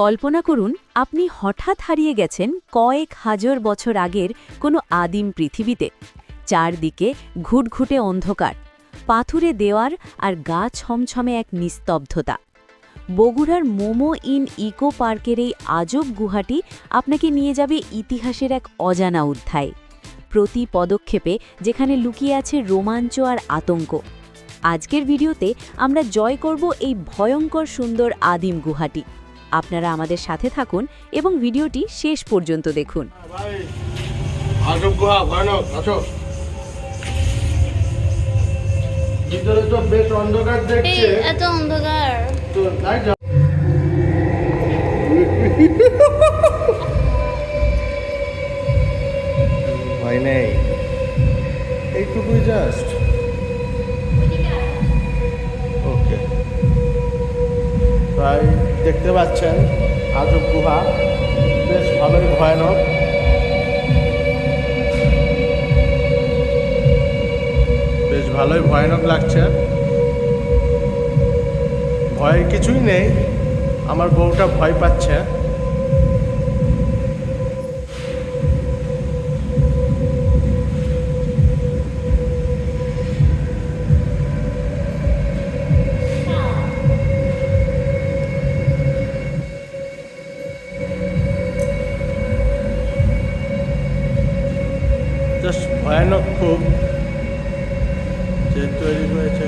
কল্পনা করুন আপনি হঠাৎ হারিয়ে গেছেন কয়েক হাজার বছর আগের কোনো আদিম পৃথিবীতে। চারদিকে ঘুটঘুটে অন্ধকার, পাথুরে দেওয়ার আর গা ছমছমে এক নিস্তব্ধতা। বগুড়ার মোমো ইন ইকো পার্কের এই আজব গুহাটি আপনাকে নিয়ে যাবে ইতিহাসের এক অজানা অধ্যায়। প্রতি পদক্ষেপে যেখানে লুকিয়ে আছে রোমাঞ্চ আর আতঙ্ক। আজকের ভিডিওতে আমরা জয় করব এই ভয়ঙ্কর সুন্দর আদিম গুহাটি। আপনারা আমাদের সাথে থাকুন এবং ভিডিওটি শেষ পর্যন্ত দেখুন। আজব গুহা ভয়ানক। আছো ভিতরে তো বেশ অন্ধকার দেখছে। এত অন্ধকার তো তাই যা ভয় নেই, এইটুকুই জাস্ট। ওকে, তাই দেখতে পাচ্ছেন আজব গুহা বেশ ভালোই ভয়ানক। বেশ ভালোই ভয়ানক লাগছে। ভয়ের কিছুই নেই, আমার বউটা ভয় পাচ্ছে। জাস্ট ভয়ানক খুব, যে তৈরি হয়েছে